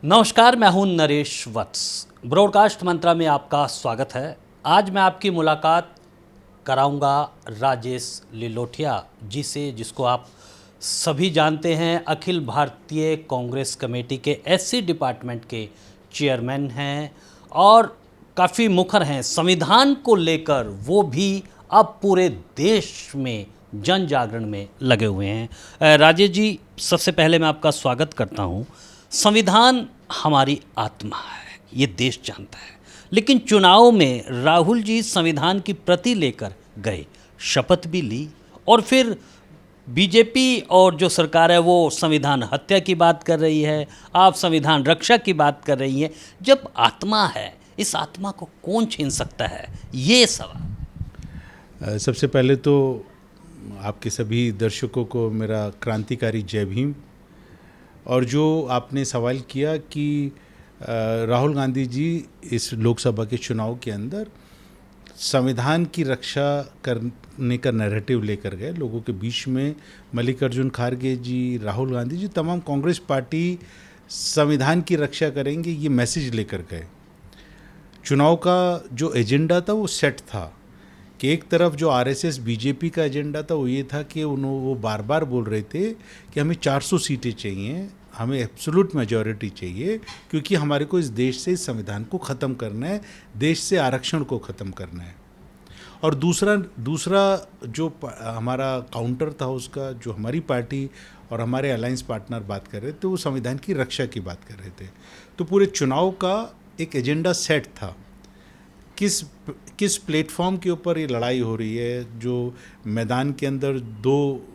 नमस्कार, मैं हूं नरेश वत्स। ब्रॉडकास्ट मंत्रा में आपका स्वागत है। आज मैं आपकी मुलाकात कराऊंगा राजेश लिलोटिया जी से, जिसको आप सभी जानते हैं। अखिल भारतीय कांग्रेस कमेटी के एससी डिपार्टमेंट के चेयरमैन हैं और काफ़ी मुखर हैं संविधान को लेकर। वो भी अब पूरे देश में जन जागरण में लगे हुए हैं। राजेश जी, सबसे पहले मैं आपका स्वागत करता हूं। संविधान हमारी आत्मा है, ये देश जानता है। लेकिन चुनाव में राहुल जी संविधान की प्रति लेकर गए, शपथ भी ली, और फिर बीजेपी और जो सरकार है वो संविधान हत्या की बात कर रही है, आप संविधान रक्षा की बात कर रही हैं। जब आत्मा है, इस आत्मा को कौन छीन सकता है, ये सवाल। सबसे पहले तो आपके सभी दर्शकों को मेरा क्रांतिकारी जय भीम। और जो आपने सवाल किया कि राहुल गांधी जी इस लोकसभा के चुनाव के अंदर संविधान की रक्षा करने का नैरेटिव लेकर गए लोगों के बीच में। मल्लिकार्जुन खड़गे जी, राहुल गांधी जी, तमाम कांग्रेस पार्टी संविधान की रक्षा करेंगे, ये मैसेज लेकर गए। चुनाव का जो एजेंडा था वो सेट था कि एक तरफ जो आरएसएस बीजेपी का एजेंडा था वो ये था कि वो बार बार बोल रहे थे कि हमें 400 सीटें चाहिए, हमें एब्सोल्यूट मेजॉरिटी चाहिए, क्योंकि हमारे को इस देश से इस संविधान को ख़त्म करना है, देश से आरक्षण को ख़त्म करना है। और दूसरा जो हमारा काउंटर था उसका, जो हमारी पार्टी और हमारे अलायंस पार्टनर बात कर रहे थे, वो संविधान की रक्षा की बात कर रहे थे। तो पूरे चुनाव का एक एजेंडा सेट था। किस प्लेटफॉर्म के ऊपर ये लड़ाई हो रही है। जो मैदान के अंदर दो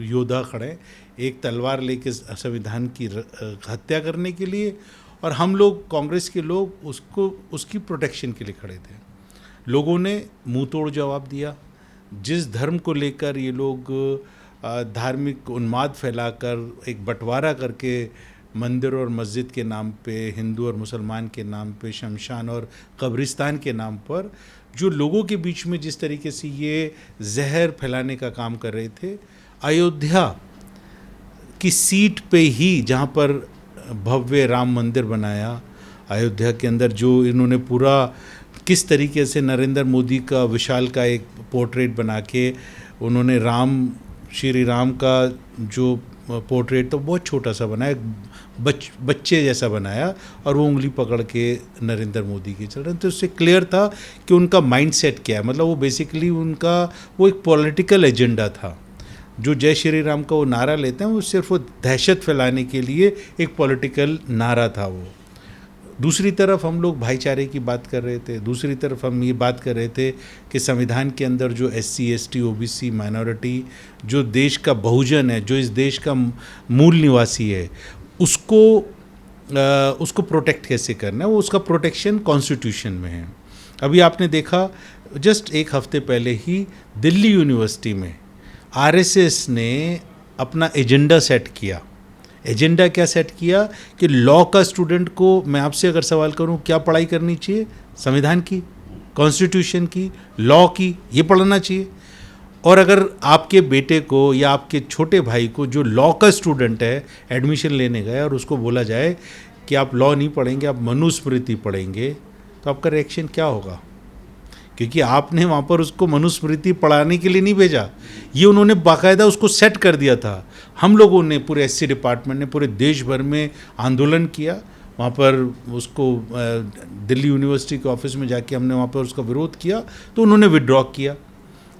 योद्धा खड़े, एक तलवार लेके संविधान की हत्या करने के लिए, और हम लोग कांग्रेस के लोग उसकी प्रोटेक्शन के लिए खड़े थे। लोगों ने मुंह तोड़ जवाब दिया। जिस धर्म को लेकर ये लोग धार्मिक उन्माद फैलाकर एक बंटवारा करके मंदिर और मस्जिद के नाम पे, हिंदू और मुसलमान के नाम पे, शमशान और कब्रिस्तान के नाम पर जो लोगों के बीच में जिस तरीके से ये जहर फैलाने का काम कर रहे थे, अयोध्या की सीट पे ही जहाँ पर भव्य राम मंदिर बनाया, अयोध्या के अंदर जो इन्होंने पूरा किस तरीके से नरेंद्र मोदी का विशाल का एक पोर्ट्रेट बना के उन्होंने श्री राम का जो पोर्ट्रेट तो बहुत छोटा सा बनाया, बच्चे जैसा बनाया, और वो उंगली पकड़ के नरेंद्र मोदी के चल रहे हैं। तो उससे क्लियर था कि उनका माइंडसेट क्या है। मतलब वो बेसिकली वो एक पॉलिटिकल एजेंडा था। जो जय श्री राम का वो नारा लेते हैं, वो सिर्फ वो दहशत फैलाने के लिए एक पॉलिटिकल नारा था वो। दूसरी तरफ हम लोग भाईचारे की बात कर रहे थे। दूसरी तरफ हम ये बात कर रहे थे कि संविधान के अंदर जो एससी, एसटी, ओबीसी, माइनॉरिटी, जो देश का बहुजन है, जो इस देश का मूल निवासी है, उसको प्रोटेक्ट कैसे करना है। वो उसका प्रोटेक्शन कॉन्स्टिट्यूशन में है। अभी आपने देखा जस्ट एक हफ्ते पहले ही दिल्ली यूनिवर्सिटी में आरएसएस ने अपना एजेंडा सेट किया। एजेंडा क्या सेट किया कि लॉ का स्टूडेंट को, मैं आपसे अगर सवाल करूं, क्या पढ़ाई करनी चाहिए? संविधान की, कॉन्स्टिट्यूशन की, लॉ की, ये पढ़ना चाहिए। और अगर आपके बेटे को या आपके छोटे भाई को जो लॉ का स्टूडेंट है एडमिशन लेने गया और उसको बोला जाए कि आप लॉ नहीं पढ़ेंगे, आप मनुस्मृति पढ़ेंगे, तो आपका रिएक्शन क्या होगा? क्योंकि आपने वहाँ पर उसको मनुस्मृति पढ़ाने के लिए नहीं भेजा, ये उन्होंने बाकायदा उसको सेट कर दिया था। हम लोगों ने, पूरे एससी डिपार्टमेंट ने पूरे देश भर में आंदोलन किया। वहाँ पर उसको दिल्ली यूनिवर्सिटी के ऑफिस में जाके हमने वहाँ पर उसका विरोध किया, तो उन्होंने विड्रॉ किया।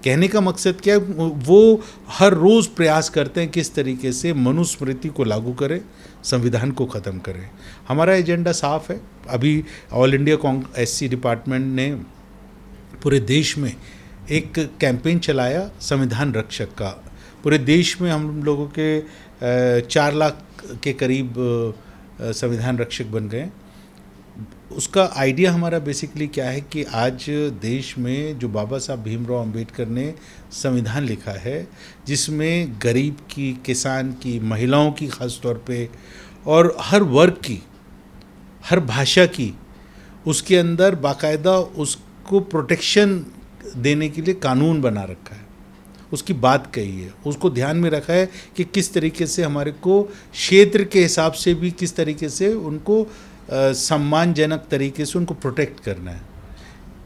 कहने का मकसद क्या है, वो हर रोज़ प्रयास करते हैं किस तरीके से मनुस्मृति को लागू करें, संविधान को ख़त्म करें। हमारा एजेंडा साफ है। अभी ऑल इंडिया एससी डिपार्टमेंट ने पूरे देश में एक कैंपेन चलाया संविधान रक्षक का। पूरे देश में हम लोगों के 4 लाख के करीब संविधान रक्षक बन गए। उसका आइडिया हमारा बेसिकली क्या है कि आज देश में जो बाबा साहब भीमराव अंबेडकर ने संविधान लिखा है, जिसमें गरीब की, किसान की, महिलाओं की ख़ास तौर पे, और हर वर्ग की, हर भाषा की, उसके अंदर बाकायदा उसको प्रोटेक्शन देने के लिए कानून बना रखा है। उसकी बात कही है, उसको ध्यान में रखा है कि किस तरीके से हमारे को क्षेत्र के हिसाब से भी किस तरीके से उनको सम्मानजनक तरीके से उनको प्रोटेक्ट करना है।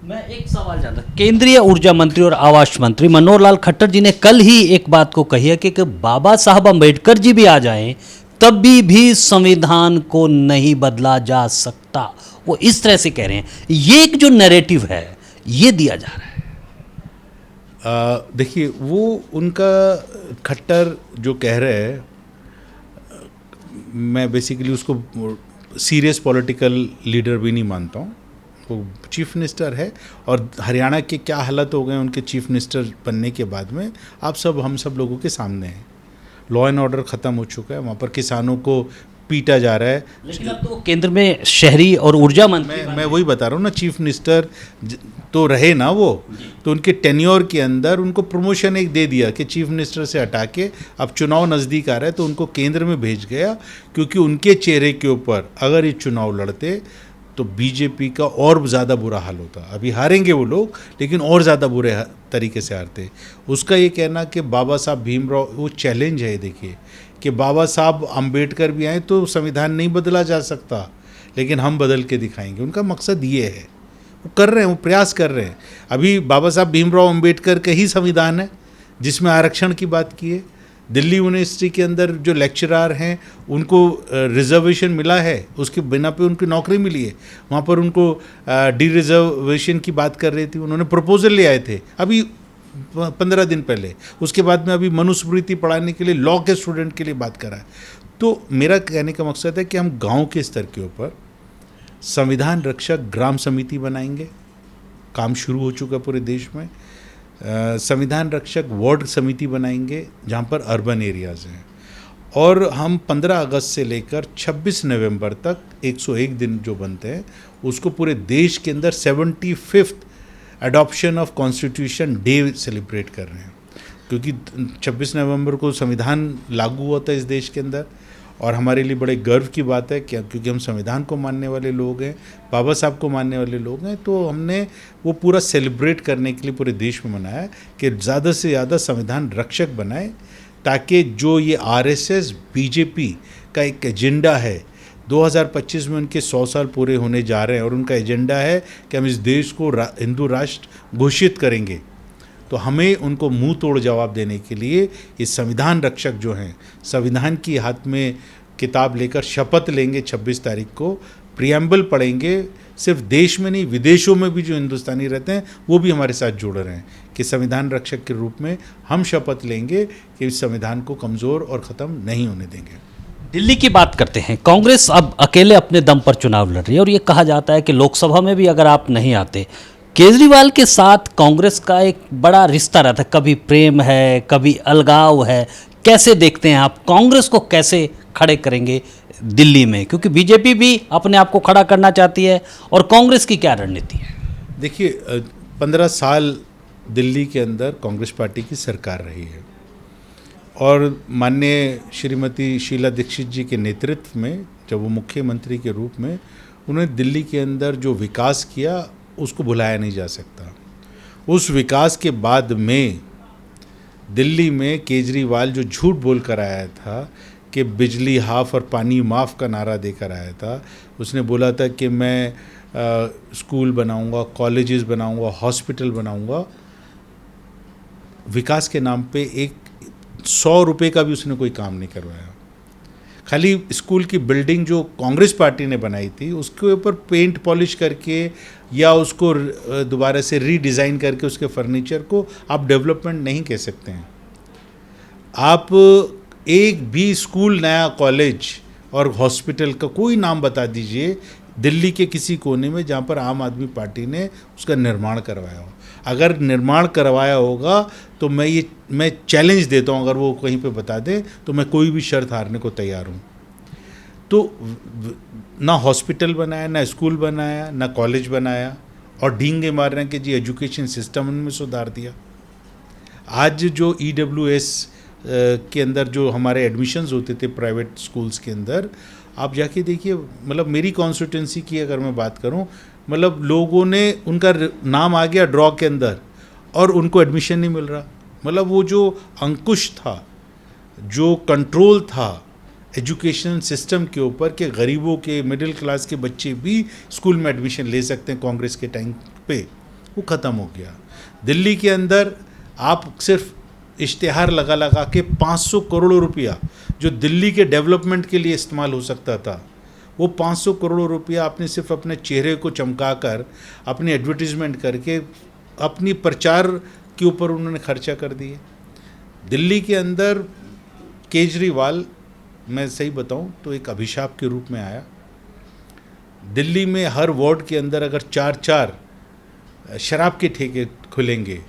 मैं एक सवाल जानता, केंद्रीय ऊर्जा मंत्री और आवास मंत्री मनोहर लाल खट्टर जी ने कल ही एक बात को कही है कि बाबा साहब अम्बेडकर जी भी आ जाएं तब भी संविधान को नहीं बदला जा सकता। वो इस तरह से कह रहे हैं, ये एक जो नैरेटिव है ये दिया जा रहा है। देखिए, वो उनका खट्टर जो कह रहे हैं, मैं बेसिकली उसको सीरियस पॉलिटिकल लीडर भी नहीं मानता हूँ। वो चीफ मिनिस्टर है और हरियाणा के क्या हालत हो गए उनके चीफ मिनिस्टर बनने के बाद में हम सब लोगों के सामने है। लॉ एंड ऑर्डर ख़त्म हो चुका है, वहाँ पर किसानों को पीटा जा रहा है। लेकिन अब तो केंद्र में शहरी और ऊर्जा मंत्री मैं वही बता रहा हूँ ना, चीफ मिनिस्टर तो रहे ना वो, तो उनके टेन्योर के अंदर उनको प्रमोशन एक दे दिया कि चीफ मिनिस्टर से हटा के अब चुनाव नज़दीक आ रहा है तो उनको केंद्र में भेज गया, क्योंकि उनके चेहरे के ऊपर अगर ये चुनाव लड़ते तो बीजेपी का और ज़्यादा बुरा हाल होता। अभी हारेंगे वो लोग, लेकिन और ज़्यादा बुरे तरीके से हारते। उसका ये कहना कि बाबा साहब भीमराव, वो चैलेंज है देखिए, कि बाबा साहब अम्बेडकर भी आए तो संविधान नहीं बदला जा सकता, लेकिन हम बदल के दिखाएंगे। उनका मकसद ये है, वो कर रहे हैं, वो प्रयास कर रहे हैं। अभी बाबा साहब भीमराव अम्बेडकर का ही संविधान है जिसमें आरक्षण की बात की है। दिल्ली यूनिवर्सिटी के अंदर जो लेक्चरार हैं उनको रिजर्वेशन मिला है, उसके बिना पे उनकी नौकरी मिली है। वहाँ पर उनको डी रिजर्वेशन की बात कर रही थी, उन्होंने प्रपोजल ले आए थे अभी 15 दिन पहले। उसके बाद में अभी मनुस्मृति पढ़ाने के लिए लॉ के स्टूडेंट के लिए बात करा है। तो मेरा कहने का मकसद है कि हम गांव के स्तर के ऊपर संविधान रक्षक ग्राम समिति बनाएंगे, काम शुरू हो चुका पूरे देश में। संविधान रक्षक वार्ड समिति बनाएंगे जहाँ पर अर्बन एरियाज़ हैं, और हम 15 अगस्त से लेकर 26 नवंबर तक 101 दिन जो बनते हैं उसको पूरे देश के अंदर 75th adoption of constitution day celebrate कर रहे हैं, क्योंकि 26 नवंबर को संविधान लागू हुआ था इस देश के अंदर। और हमारे लिए बड़े गर्व की बात है क्या, क्योंकि हम संविधान को मानने वाले लोग हैं, बाबा साहब को मानने वाले लोग हैं, तो हमने वो पूरा सेलिब्रेट करने के लिए पूरे देश में मनाया कि ज़्यादा से ज़्यादा संविधान रक्षक बनाए, ताकि जो ये आरएसएस बीजेपी का एक एजेंडा है, 2025 में उनके 100 साल पूरे होने जा रहे हैं और उनका एजेंडा है कि हम इस देश को हिंदू राष्ट्र घोषित करेंगे, तो हमें उनको मुंह तोड़ जवाब देने के लिए ये संविधान रक्षक जो हैं, संविधान की हाथ में किताब लेकर शपथ लेंगे 26 तारीख को, प्रियम्बल पढ़ेंगे। सिर्फ देश में नहीं, विदेशों में भी जो हिंदुस्तानी रहते हैं वो भी हमारे साथ जुड़ रहे हैं कि संविधान रक्षक के रूप में हम शपथ लेंगे कि इस संविधान को कमज़ोर और ख़त्म नहीं होने देंगे। दिल्ली की बात करते हैं। कांग्रेस अब अकेले अपने दम पर चुनाव लड़ रही है और ये कहा जाता है कि लोकसभा में भी अगर आप नहीं आते, केजरीवाल के साथ कांग्रेस का एक बड़ा रिश्ता रहता है, कभी प्रेम है कभी अलगाव है। कैसे देखते हैं आप, कांग्रेस को कैसे खड़े करेंगे दिल्ली में, क्योंकि बीजेपी भी अपने आप को खड़ा करना चाहती है, और कांग्रेस की क्या रणनीति है? देखिए, 15 साल दिल्ली के अंदर कांग्रेस पार्टी की सरकार रही है और माननीय श्रीमती शीला दीक्षित जी के नेतृत्व में जब वो मुख्यमंत्री के रूप में उन्होंने दिल्ली के अंदर जो विकास किया उसको भुलाया नहीं जा सकता। उस विकास के बाद में दिल्ली में केजरीवाल जो झूठ बोल कर आया था कि बिजली हाफ और पानी माफ़ का नारा देकर आया था, उसने बोला था कि मैं स्कूल बनाऊंगा, कॉलेजेस बनाऊंगा, हॉस्पिटल बनाऊंगा। विकास के नाम पे एक 100 रुपये का भी उसने कोई काम नहीं करवाया। खाली स्कूल की बिल्डिंग जो कांग्रेस पार्टी ने बनाई थी उसके ऊपर पेंट पॉलिश करके या उसको दोबारा से रीडिज़ाइन करके उसके फर्नीचर को आप डेवलपमेंट नहीं कह सकते हैं। आप एक भी स्कूल, नया कॉलेज और हॉस्पिटल का कोई नाम बता दीजिए दिल्ली के किसी कोने में जहाँ पर आम आदमी पार्टी ने उसका निर्माण करवाया हो। अगर निर्माण करवाया होगा तो मैं चैलेंज देता हूँ, अगर वो कहीं पे बता दें तो मैं कोई भी शर्त हारने को तैयार हूँ। तो ना हॉस्पिटल बनाया, ना स्कूल बनाया, ना कॉलेज बनाया, और डींगे मार रहे हैं कि जी एजुकेशन सिस्टम में सुधार दिया। आज जो EWS के अंदर जो हमारे एडमिशन्स होते थे प्राइवेट स्कूल्स के अंदर, आप जाके देखिए, मतलब मेरी कॉन्स्टिट्यूंसी की अगर मैं बात करूं, मतलब लोगों ने उनका नाम आ गया ड्रॉ के अंदर और उनको एडमिशन नहीं मिल रहा। मतलब वो जो अंकुश था, जो कंट्रोल था एजुकेशन सिस्टम के ऊपर कि गरीबों के, मिडिल क्लास के बच्चे भी स्कूल में एडमिशन ले सकते हैं कांग्रेस के टाइम पे, वो ख़त्म हो गया। दिल्ली के अंदर आप सिर्फ इश्तिहार लगा लगा के 500 करोड़ रुपया जो दिल्ली के डेवलपमेंट के लिए इस्तेमाल हो सकता था, वो 500 करोड़ रुपया आपने सिर्फ अपने चेहरे को चमका कर, अपनी एडवर्टीजमेंट करके, अपनी प्रचार के ऊपर उन्होंने खर्चा कर दिए। दिल्ली के अंदर केजरीवाल, मैं सही बताऊं तो एक अभिशाप के रूप में आया। दिल्ली में हर वार्ड के अंदर अगर 4-4 शराब के ठेके खुलेंगे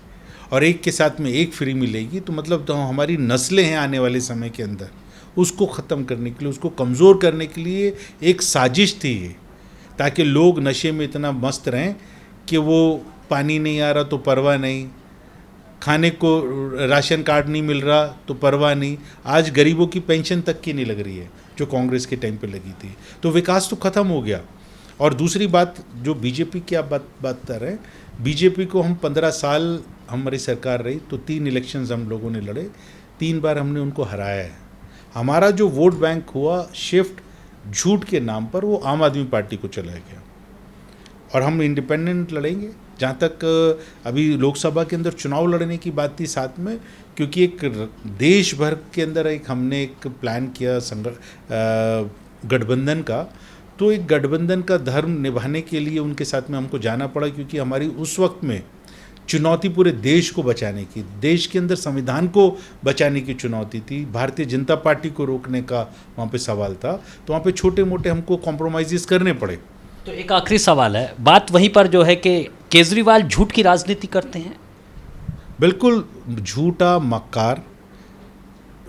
और एक के साथ में एक फ्री मिलेगी, तो मतलब तो हमारी नस्लें हैं आने वाले समय के अंदर, उसको ख़त्म करने के लिए, उसको कमज़ोर करने के लिए एक साजिश थी ये, ताकि लोग नशे में इतना मस्त रहें कि वो पानी नहीं आ रहा तो परवाह नहीं, खाने को राशन कार्ड नहीं मिल रहा तो परवाह नहीं, आज गरीबों की पेंशन तक की नहीं लग रही है जो कांग्रेस के टाइम पे लगी थी। तो विकास तो ख़त्म हो गया। और दूसरी बात, जो बीजेपी की आप बात कर रहे हैं, बीजेपी को हम 15 साल हमारी सरकार रही तो 3 इलेक्शंस हम लोगों ने लड़े, 3 बार हमने उनको हराया है। हमारा जो वोट बैंक हुआ शिफ्ट झूठ के नाम पर, वो आम आदमी पार्टी को चला गया। और हम इंडिपेंडेंट लड़ेंगे। जहाँ तक अभी लोकसभा के अंदर चुनाव लड़ने की बात थी साथ में, क्योंकि एक देश भर के अंदर एक हमने एक प्लान किया गठबंधन का, तो एक गठबंधन का धर्म निभाने के लिए उनके साथ में हमको जाना पड़ा, क्योंकि हमारी उस वक्त में चुनौती पूरे देश को बचाने की, देश के अंदर संविधान को बचाने की चुनौती थी, भारतीय जनता पार्टी को रोकने का वहाँ पे सवाल था। तो वहाँ पे छोटे मोटे हमको कॉम्प्रोमाइज़ करने पड़े। तो एक आखिरी सवाल है, बात वहीं पर जो है कि केजरीवाल झूठ की राजनीति करते हैं। बिल्कुल झूठा मक्कार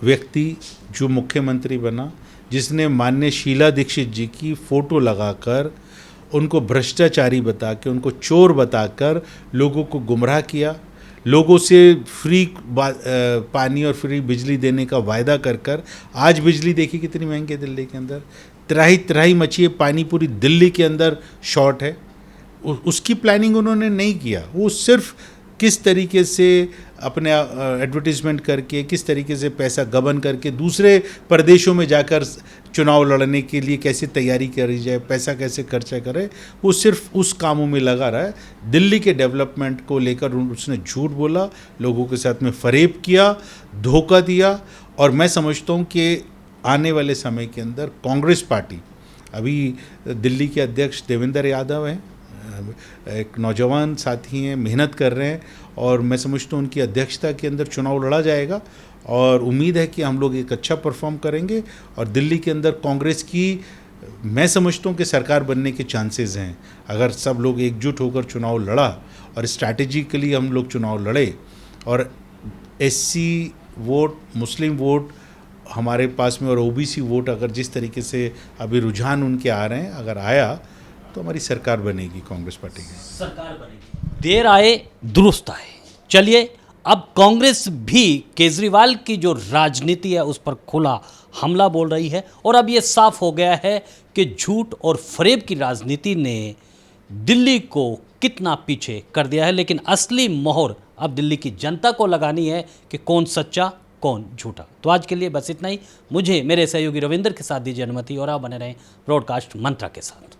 व्यक्ति जो मुख्यमंत्री बना, जिसने माननीय शीला दीक्षित जी की फ़ोटो लगाकर उनको भ्रष्टाचारी बता के, उनको चोर बताकर लोगों को गुमराह किया, लोगों से फ्री पानी और फ्री बिजली देने का वायदा कर कर आज बिजली देखिए कितनी महंगी है दिल्ली के अंदर, त्राही मची है, पानी पूरी दिल्ली के अंदर शॉर्ट है। उसकी प्लानिंग उन्होंने नहीं किया। वो सिर्फ किस तरीके से अपने एडवर्टीजमेंट करके, किस तरीके से पैसा गबन करके दूसरे प्रदेशों में जाकर चुनाव लड़ने के लिए कैसे तैयारी करी जाए, पैसा कैसे खर्चा करे, वो सिर्फ उस कामों में लगा रहा है। दिल्ली के डेवलपमेंट को लेकर उसने झूठ बोला, लोगों के साथ में फरेब किया, धोखा दिया। और मैं समझता हूँ कि आने वाले समय के अंदर कांग्रेस पार्टी, अभी दिल्ली के अध्यक्ष देवेंद्र यादव हैं, एक नौजवान साथी हैं, मेहनत कर रहे हैं, और मैं समझता हूँ उनकी अध्यक्षता के अंदर चुनाव लड़ा जाएगा। और उम्मीद है कि हम लोग एक अच्छा परफॉर्म करेंगे और दिल्ली के अंदर कांग्रेस की, मैं समझता हूँ कि सरकार बनने के चांसेस हैं। अगर सब लोग एकजुट होकर चुनाव लड़ा और स्ट्रैटेजिकली हम लोग चुनाव लड़े, और एससी वोट, मुस्लिम वोट हमारे पास में, और ओबीसी वोट अगर जिस तरीके से अभी रुझान उनके आ रहे हैं, अगर आया तो हमारी सरकार बनेगी, कांग्रेस पार्टी की सरकार बनेगी। देर आए दुरुस्त आए। चलिए, अब कांग्रेस भी केजरीवाल की जो राजनीति है उस पर खुला हमला बोल रही है, और अब ये साफ हो गया है कि झूठ और फरेब की राजनीति ने दिल्ली को कितना पीछे कर दिया है। लेकिन असली मोहर अब दिल्ली की जनता को लगानी है कि कौन सच्चा कौन झूठा। तो आज के लिए बस इतना ही। मुझे मेरे सहयोगी रविंदर के साथ दीजिए अनुमति, और आप बने रहें ब्रॉडकास्ट मंत्रा के साथ।